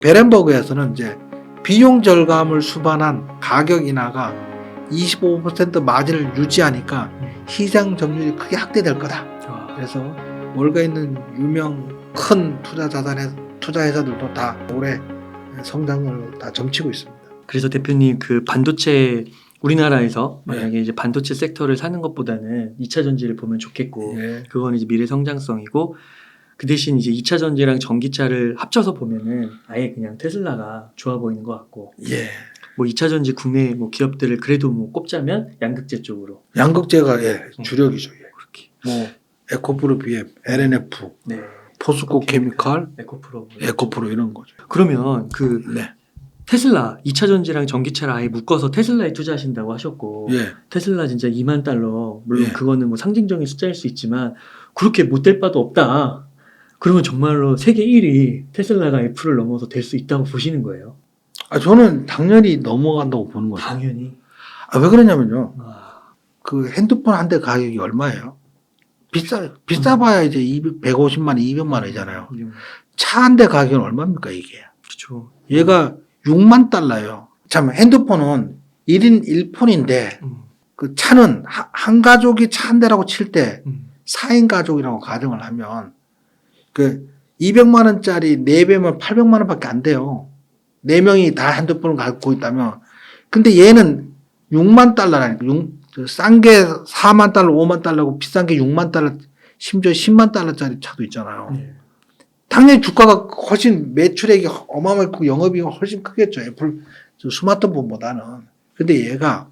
베렌버그에서는 이제 비용 절감을 수반한 가격 인하가 25% 마진을 유지하니까 시장 점유율이 크게 확대될 거다. 그래서 월가에 있는 유명 큰 투자 회사들도 다 올해 성장을 다 점치고 있습니다. 그래서 대표님 그 반도체 우리나라에서 만약에 이제 반도체 섹터를 사는 것보다는 2차 전지를 보면 좋겠고 그건 이제 미래 성장성이고 그 대신 이제 2차 전지랑 전기차를 합쳐서 보면은 아예 그냥 테슬라가 좋아 보이는 것 같고 뭐 2차 전지 국내 뭐 기업들을 그래도 뭐 꼽자면 양극재 쪽으로 양극재가 주력이죠. 그렇게 뭐 에코프로 BM, LNF, 포스코 케미칼, 에코프로 이런 거죠. 그러면 그 테슬라 2차 전지랑 전기차를 아예 묶어서 테슬라에 투자하신다고 하셨고 테슬라 진짜 2만 달러 물론 그거는 뭐 상징적인 숫자일 수 있지만 그렇게 못 될 바도 없다. 그러면 정말로 세계 1위 테슬라가 애플을 넘어서 될 수 있다고 보시는 거예요? 저는 당연히 넘어간다고 보는 거죠. 당연히. 왜 그러냐면요. 그 핸드폰 한 대 가격이 얼마예요? 비싸봐야 이제 150만 원, 200만 원이잖아요. 차 한 대 가격은 얼마입니까 이게? 그렇죠. 얘가 6만 달러예요. 참 핸드폰은 1인 1폰인데 그 차는 한 가족이 차 한 대라고 칠 때 4인 가족이라고 가정을 하면 그 200만 원짜리 4배면 800만 원밖에 안 돼요. 4명이 다 핸드폰을 갖고 있다면. 근데 얘는 6만 달러라니까. 싼 게 4만 달러, 5만 달러고 비싼 게 6만 달러, 심지어 10만 달러짜리 차도 있잖아요. 당연히 주가가 훨씬 매출액이 어마어마하고 영업이익이 훨씬 크겠죠. 애플 스마트폰보다는. 근데 얘가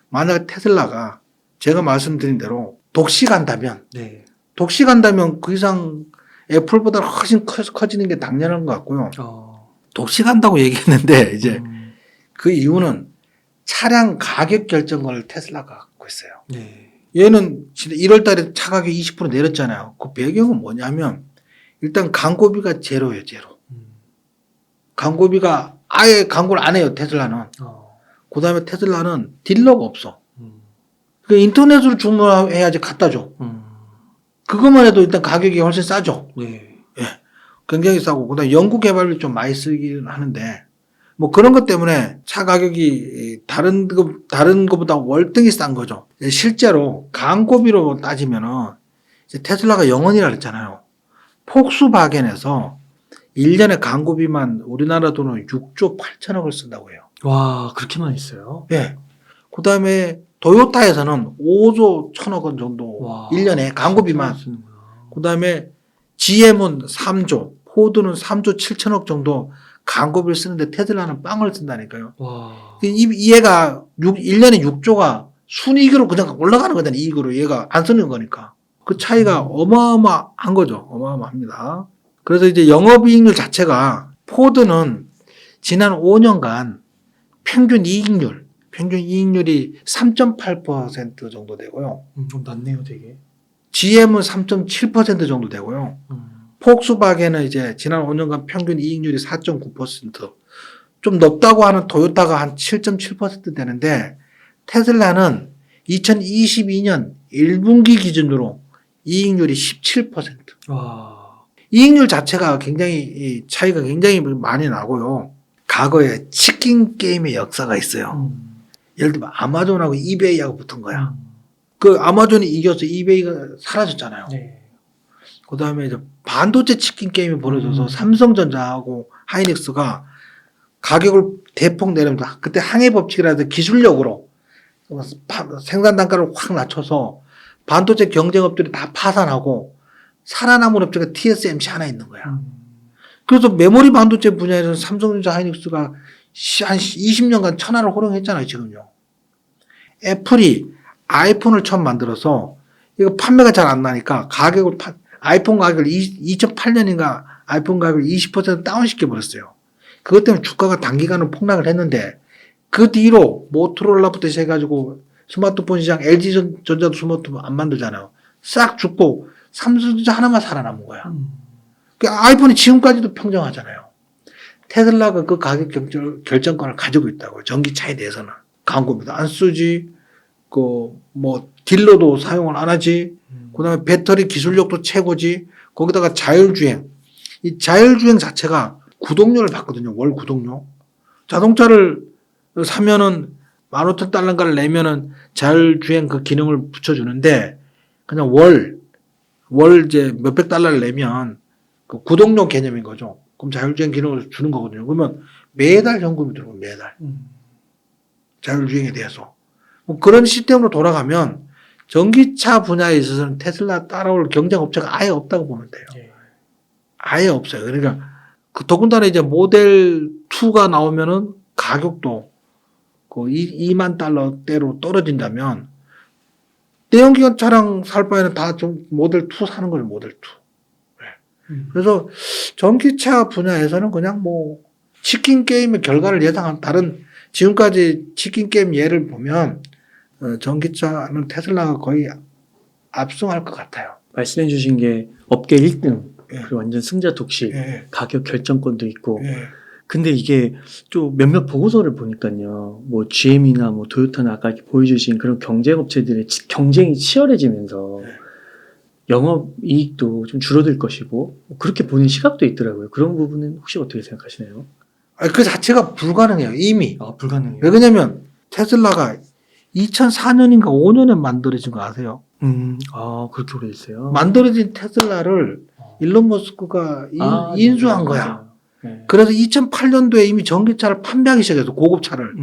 만약에 테슬라가 제가 말씀드린 대로 독시 간다면 그 이상 애플보다 훨씬 커지는 게 당연한 것 같고요. 독시 간다고 얘기했는데 이제 그 이유는 차량 가격 결정권을 테슬라가 갖고 있어요. 얘는 1월 달에 차 가격이 20% 내렸잖아요. 그 배경은 뭐냐면 일단 광고비가 제로예요. 제로. 광고비가 아예 광고를 안 해요. 테슬라는. 그 다음에 테슬라는 딜러가 없어. 그 인터넷으로 주문해야지 갖다 줘. 그것만 해도 일단 가격이 훨씬 싸죠. 굉장히 싸고 그다음에 연구 개발비 좀 많이 쓰긴 하는데 뭐 그런 것 때문에 차 가격이 다른 것보다 월등히 싼 거죠. 실제로 광고비로 따지면은 이제 테슬라가 영원이라 그랬잖아요. 폭스바겐에서 1년에 광고비만 우리나라 돈으로 6조 8천억을 쓴다고 해요. 와, 그렇게 많이 써요? 그 다음에 도요타에서는 5조 1천억 원 정도 1년에 광고비만. 그 다음에 GM은 3조, 포드는 3조 7천억 정도 광고비를 쓰는데 테슬라는 빵을 쓴다니까요. 얘가 1년에 6조가 순이익으로 그냥 올라가는 거잖아요. 이익으로 얘가 안 쓰는 거니까. 그 차이가 어마어마한 거죠. 어마어마합니다. 그래서 이제 영업이익률 자체가 포드는 지난 5년간 평균 이익률이 3.8% 정도 되고요. 좀 낮네요, 되게. GM은 3.7% 정도 되고요. 폭스바겐은 이제 지난 5년간 평균 이익률이 4.9%. 좀 높다고 하는 토요타가 한 7.7% 되는데 테슬라는 2022년 1분기 기준으로 이익률이 17%. 이익률 자체가 굉장히 차이가 굉장히 많이 나고요. 과거에 치킨 게임의 역사가 있어요. 예를 들면 아마존하고 이베이하고 붙은 거야. 그 아마존이 이겨서 이베이가 사라졌잖아요. 그 다음에 이제 반도체 치킨 게임이 벌어져서 삼성전자하고 하이닉스가 가격을 대폭 내리면서 그때 항해 법칙이라서 기술력으로 생산 단가를 확 낮춰서 반도체 경쟁업들이 다 파산하고 살아남은 업체가 TSMC 하나 있는 거야. 그래서 메모리 반도체 분야에서는 삼성전자 하이닉스가 한 20년간 천하를 호령했잖아요, 지금요. 애플이 아이폰을 처음 만들어서 이거 판매가 잘 안 나니까 아이폰 가격을 2008년인가 아이폰 가격을 20% 다운시켜 버렸어요. 그것 때문에 주가가 단기간으로 폭락을 했는데 그 뒤로 모토로라부터 시작해가지고 스마트폰 시장 LG전자도 스마트폰 안 만들잖아요. 싹 죽고 삼성전자 하나만 살아남은 거야. 그 아이폰이 지금까지도 평정하잖아요. 테슬라가 그 가격 결정권을 가지고 있다고요. 전기차에 대해서는. 광고비도 안 쓰지. 딜러도 사용을 안 하지. 그 다음에 배터리 기술력도 최고지. 거기다가 자율주행. 이 자율주행 자체가 구독료를 받거든요. 월 구독료. 자동차를 사면은 15,000달러인가를 내면은 자율주행 그 기능을 붙여주는데 그냥 월 이제 몇백 달러를 내면 그 구독료 개념인 거죠. 그럼 자율주행 기능을 주는 거거든요. 그러면 매달 현금이 들어오고 매달. 자율주행에 대해서. 뭐 그런 시스템으로 돌아가면 전기차 분야에 있어서는 테슬라 따라올 경쟁 업체가 아예 없다고 보면 돼요. 예. 아예 없어요. 그러니까 그 더군다나 이제 모델 2가 나오면은 가격도 그 2만 달러대로 떨어진다면 내연기관 차량 살 바에는 다 좀 모델 2 사는 거예요. 모델 2. 그래서 전기차 분야에서는 그냥 뭐 치킨 게임의 결과를 예상한 다른 지금까지 치킨 게임 예를 보면 전기차는 테슬라가 거의 압승할 것 같아요. 말씀해 주신 게 업계 1등 예. 그리고 완전 승자 독식 예. 가격 결정권도 있고 예. 근데 이게 또 몇몇 보고서를 보니까요 뭐 GM이나 뭐 토요타나 아까 이렇게 보여주신 그런 경쟁업체들의 경쟁이 치열해지면서 영업이익도 좀 줄어들 것이고 그렇게 보는 시각도 있더라고요. 그런 부분은 혹시 어떻게 생각하시나요? 그 자체가 불가능해요. 이미. 아 불가능해요. 왜 그러냐면 테슬라가 2004년인가 5년에 만들어진 거 아세요? 아 그렇게 오래됐어요. 만들어진 테슬라를 일론 머스크가 인수한 거야. 맞아요. 네. 그래서 2008년도에 이미 전기차를 판매하기 시작했어. 고급차를.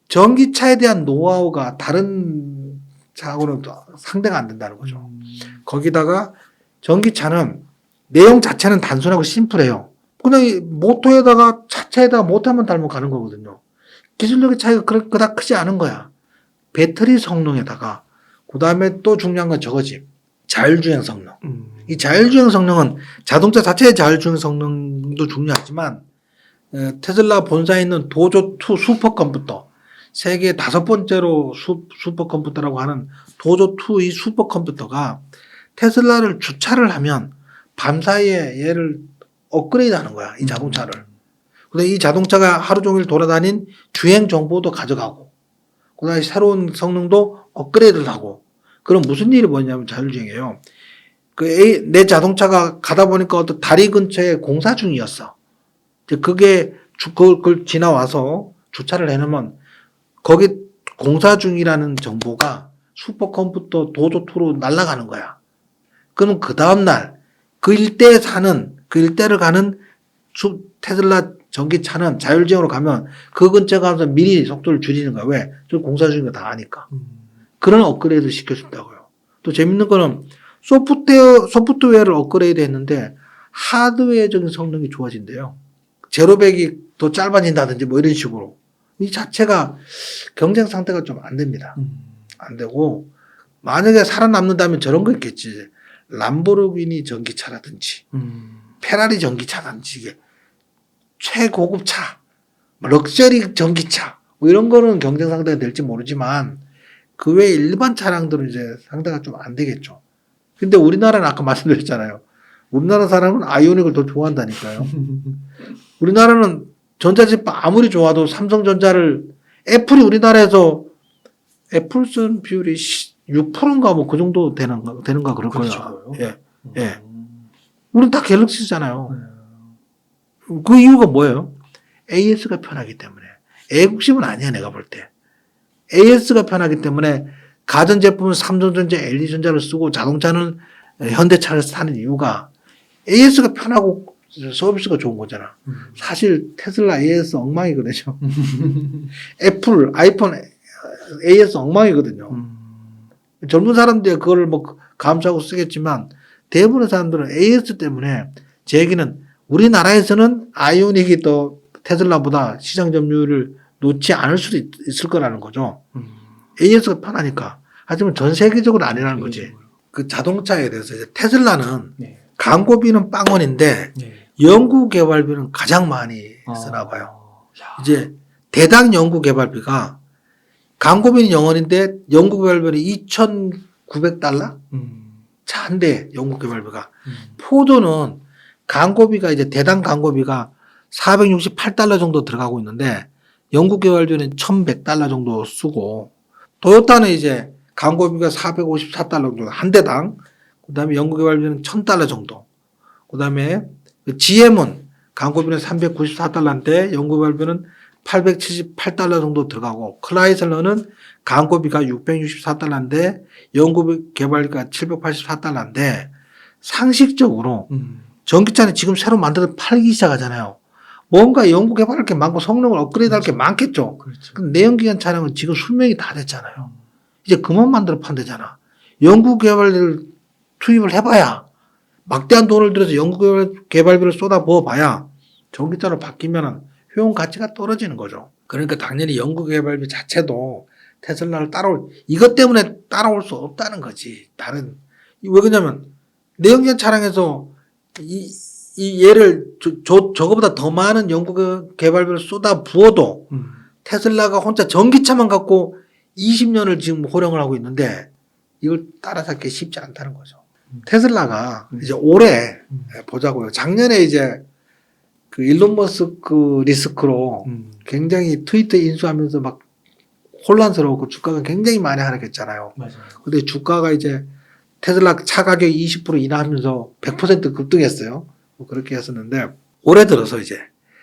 전기차에 대한 노하우가 다른 차하고는 상대가 안 된다는 거죠. 거기다가 전기차는 내용 자체는 단순하고 심플해요. 그냥 이 모터에다가 차체에다가 모터만 달면 가는 거거든요. 기술력의 차이가 그닥 크지 않은 거야. 배터리 성능에다가 그 다음에 또 중요한 건 저거지. 자율주행 성능. 이 자율주행 성능은 자동차 자체의 자율주행 성능도 중요하지만 테슬라 본사에 있는 도조2 슈퍼컴퓨터 세계 5번째로 슈퍼컴퓨터라고 하는 도조2 이 슈퍼컴퓨터가 테슬라를 주차를 하면 밤사이에 얘를 업그레이드 하는 거야. 이 자동차를. 근데 이 자동차가 하루 종일 돌아다닌 주행 정보도 가져가고 그다음에 새로운 성능도 업그레이드를 하고 그럼 무슨 일이 뭐냐면 자율주행이에요. 내 자동차가 가다 보니까 어떤 다리 근처에 공사 중이었어. 그게 그걸 지나와서 주차를 해놓으면 거기 공사 중이라는 정보가 슈퍼컴퓨터 도조2로 날아가는 거야. 그럼 그 다음날 그 일대를 가는 테슬라 전기차는 자율주행으로 가면 그 근처에 가서 미리 속도를 줄이는 거야. 왜? 저 공사 중인 거 다 아니까. 그런 업그레이드 시켜준다고요. 또 재밌는 거는 소프트웨어를 업그레이드 했는데 하드웨어적인 성능이 좋아진대요. 제로백이 더 짧아진다든지 뭐 이런 식으로. 이 자체가 경쟁 상태가 좀 안 됩니다. 안 되고 만약에 살아남는다면 저런 거 있겠지. 람보르기니 전기차라든지 페라리 전기차라든지 이게 최고급 차, 럭셔리 전기차 뭐 이런 거는 경쟁 상대가 될지 모르지만 그 외에 일반 차량들은 이제 상대가 좀 안 되겠죠. 근데 우리나라는 아까 말씀드렸잖아요. 우리나라 사람은 아이오닉을 더 좋아한다니까요. 우리나라는 전자제품 아무리 좋아도 삼성전자를 애플이 우리나라에서 애플 쓴 비율이 6%인가 뭐 그 정도 되는가 그럴 거예요. 예. 예. 우리는 다 갤럭시 쓰잖아요. 그 이유가 뭐예요? AS가 편하기 때문에. 애국심은 아니야, 내가 볼 때. AS가 편하기 때문에 가전제품은 삼성전자, LG전자를 쓰고 자동차는 현대차를 사는 이유가 AS가 편하고 서비스가 좋은 거잖아. 사실 테슬라 AS 엉망이거든요. 애플, 아이폰 AS 엉망이거든요. 젊은 사람들이 그걸 뭐 감수하고 쓰겠지만 대부분의 사람들은 AS 때문에 제 얘기는 우리나라에서는 아이오닉이 더 테슬라보다 시장 점유율을 놓지 않을 수도 있을 거라는 거죠. AS가 편하니까. 하지만 전 세계적으로 아니라는 거지. 그 자동차에 대해서 이제 테슬라는 광고비는 빵원인데 연구 개발비는 가장 많이 쓰나 봐요. 이제 대당 연구 개발비가 광고비는 0원인데 연구 개발비는 2,900달러? 차 한 대 연구 개발비가. 포도는 광고비가 이제 대당 광고비가 468달러 정도 들어가고 있는데 연구 개발비는 1,100달러 정도 쓰고 토요타는 이제 광고비가 454달러 정도 한 대당 그다음에 연구 개발비는 1,000달러 정도 그다음에 GM은 광고비는 394달러인데 연구개발비는 878달러 정도 들어가고 클라이슬러는 광고비가 664달러인데 연구개발비가 784달러인데 상식적으로 전기차는 지금 새로 만들어서 팔기 시작하잖아요. 뭔가 연구개발할 게 많고 성능을 업그레이드 할 게 많겠죠. 그렇죠. 근데 내연기관 차량은 지금 수명이 다 됐잖아요. 이제 그만 만들어 판대잖아. 연구개발을 투입을 해봐야 막대한 돈을 들여서 연구개발비를 쏟아 부어봐야 전기차로 바뀌면은 효용 가치가 떨어지는 거죠. 그러니까 당연히 연구개발비 자체도 테슬라를 이것 때문에 따라올 수 없다는 거지. 왜 그러냐면 내연기관 차량에서 이 얘를 저거보다 더 많은 연구개발비를 쏟아 부어도 테슬라가 혼자 전기차만 갖고 20년을 지금 호령을 하고 있는데 이걸 따라잡기 쉽지 않다는 거죠. 테슬라가 이제 올해 보자고요. 작년에 이제 그 일론 머스크 리스크로 굉장히 트위터 인수하면서 막 혼란스러웠고 주가가 굉장히 많이 하락했잖아요. 맞아요. 근데 주가가 이제 테슬라 차 가격이 20% 인하하면서 100% 급등했어요. 뭐 그렇게 했었는데 올해 들어서 이제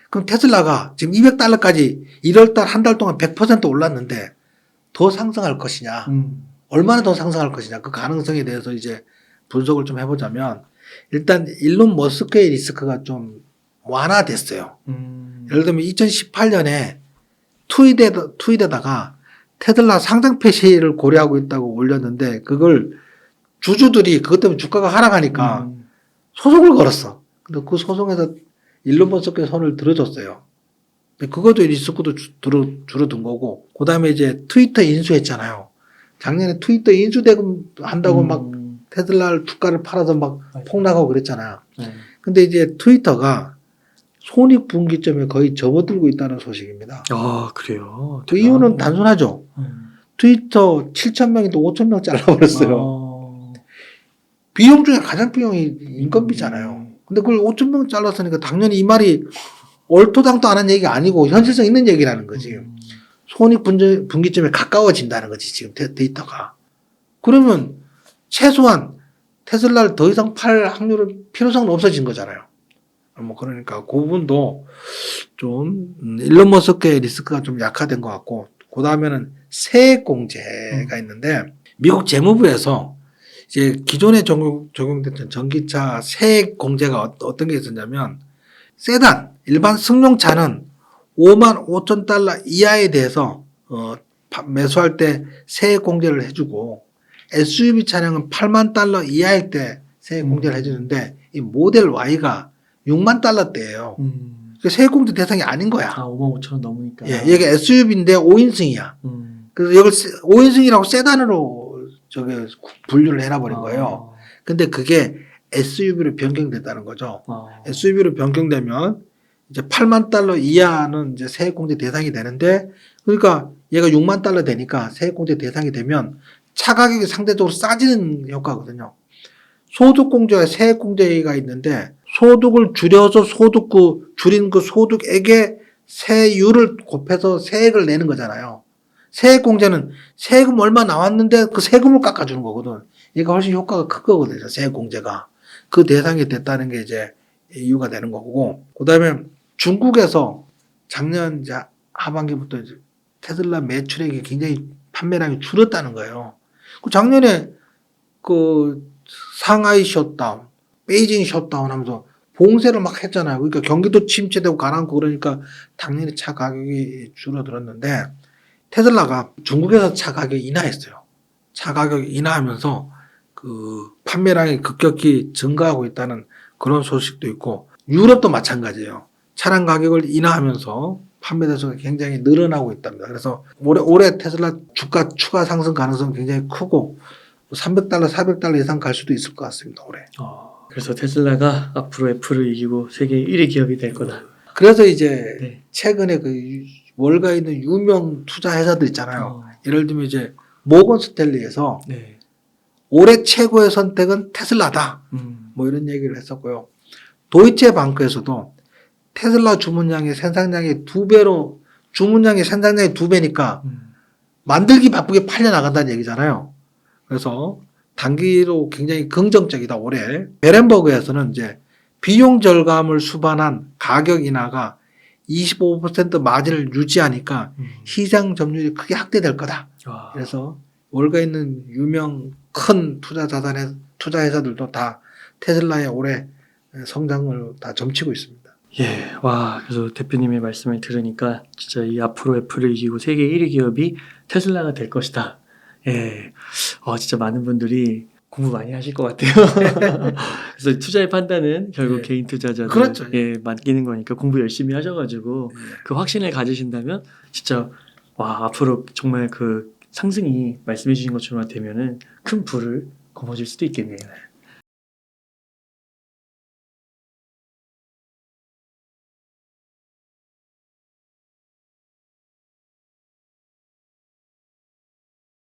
그럼 테슬라가 지금 200달러까지 1월달 한 달 동안 100% 올랐는데 더 상승할 것이냐, 얼마나 더 상승할 것이냐 그 가능성에 대해서 이제 분석을 좀 해보자면 일단 일론 머스크의 리스크가 좀 완화됐어요. 예를 들면 2018년에 트윗에다가 테슬라 상장 폐지를 고려하고 있다고 올렸는데 그걸 주주들이 그것 때문에 주가가 하락하니까 소송을 걸었어. 근데 그 소송에서 일론 머스크의 손을 들어줬어요. 그것도 리스크도 줄어든 거고, 그 다음에 이제 트위터 인수했잖아요. 작년에 트위터 인수대금 한다고 막 테슬라 주가를 팔아서 막 폭락하고 그랬잖아요. 근데 이제 트위터가 손익분기점에 거의 접어들고 있다는 소식입니다. 아, 그래요? 그 이유는 단순하죠. 트위터 7,000명인데 5,000명 잘라버렸어요. 비용 중에 가장 비용이 인건비잖아요. 근데 그걸 5,000명 잘랐으니까 당연히 이 말이 얼토당토 안 한 얘기가 아니고 현실성 있는 얘기라는 거지. 손익분기점에 가까워진다는 거지, 지금 데이터가. 그러면 최소한 테슬라를 더 이상 팔 확률은 필요성은 없어진 거잖아요. 뭐 그러니까 그 부분도 좀 일론 머스크의 리스크가 좀 약화된 것 같고, 그 다음에는 세액 공제가 있는데 미국 재무부에서 이제 기존에 적용됐던 전기차 세액 공제가 어떤 게 있었냐면 세단 일반 승용차는 55,000달러 이하에 대해서 매수할 때 세액 공제를 해주고 SUV 차량은 8만 달러 이하일 때 세액 공제를 해주는데 이 모델 Y가 6만 달러대예요. 세액 공제 대상이 아닌 거야. 아, 55,000원 넘으니까. 예, 여기 SUV인데 5인승이야. 그래서 이걸 5인승이라고 세단으로 분류를 해놔버린 거예요. 근데 그게 SUV로 변경됐다는 거죠. SUV로 변경되면 이제 8만 달러 이하는 이제 세액공제 대상이 되는데, 그러니까 얘가 6만 달러 되니까 세액공제 대상이 되면 차 가격이 상대적으로 싸지는 효과거든요. 소득공제와 세액공제가 있는데 소득을 줄여서 줄인 그 소득액에 세율을 곱해서 세액을 내는 거잖아요. 세액공제는 세금 얼마 나왔는데 그 세금을 깎아주는 거거든. 얘가 훨씬 효과가 큰 거거든요. 세액공제가. 그 대상이 됐다는 게 이제 이유가 되는 거고. 그 다음에 중국에서 작년 이제 하반기부터 이제 테슬라 매출액이 굉장히 판매량이 줄었다는 거예요. 작년에 그 상하이 셧다운, 베이징 셧다운 하면서 봉쇄를 막 했잖아요. 그러니까 경기도 침체되고 가라앉고 그러니까 당연히 차 가격이 줄어들었는데 테슬라가 중국에서 차 가격이 인하했어요. 차 가격이 인하하면서 그 판매량이 급격히 증가하고 있다는 그런 소식도 있고, 유럽도 마찬가지예요. 차량 가격을 인하하면서 판매 대수가 굉장히 늘어나고 있답니다. 그래서 올해 테슬라 주가 추가 상승 가능성은 굉장히 크고 300달러, 400달러 이상 갈 수도 있을 것 같습니다. 올해. 그래서 테슬라가 앞으로 애플을 이기고 세계 1위 기업이 될 거다. 그래서 이제 최근에 그 월가에 있는 유명 투자 회사들 있잖아요. 예를 들면 이제 모건 스탠리에서 올해 최고의 선택은 테슬라다. 뭐 이런 얘기를 했었고요. 도이체 방크에서도 테슬라 주문량의 생산량의 2배로, 주문량의 생산량의 2배니까 만들기 바쁘게 팔려 나간다는 얘기잖아요. 그래서 단기로 굉장히 긍정적이다, 올해. 베렌버그에서는 이제 비용 절감을 수반한 가격 인하가 25% 마진을 유지하니까 시장 점유율이 크게 확대될 거다. 와. 그래서 월가에 있는 유명 큰 투자 회사들도 다 테슬라의 올해 성장을 다 점치고 있습니다. 예, 와, 그래서 대표님의 말씀을 들으니까 진짜 이 앞으로 애플을 이기고 세계 1위 기업이 테슬라가 될 것이다. 예, 진짜 많은 분들이 공부 많이 하실 것 같아요. 그래서 투자의 판단은 결국 예. 개인 투자자들 그렇죠. 예, 맡기는 거니까 공부 열심히 하셔가지고 그 확신을 가지신다면 진짜 와 앞으로 정말 그 상승이 말씀해 주신 것처럼 되면은 큰 부를 거머쥘 수도 있겠네요.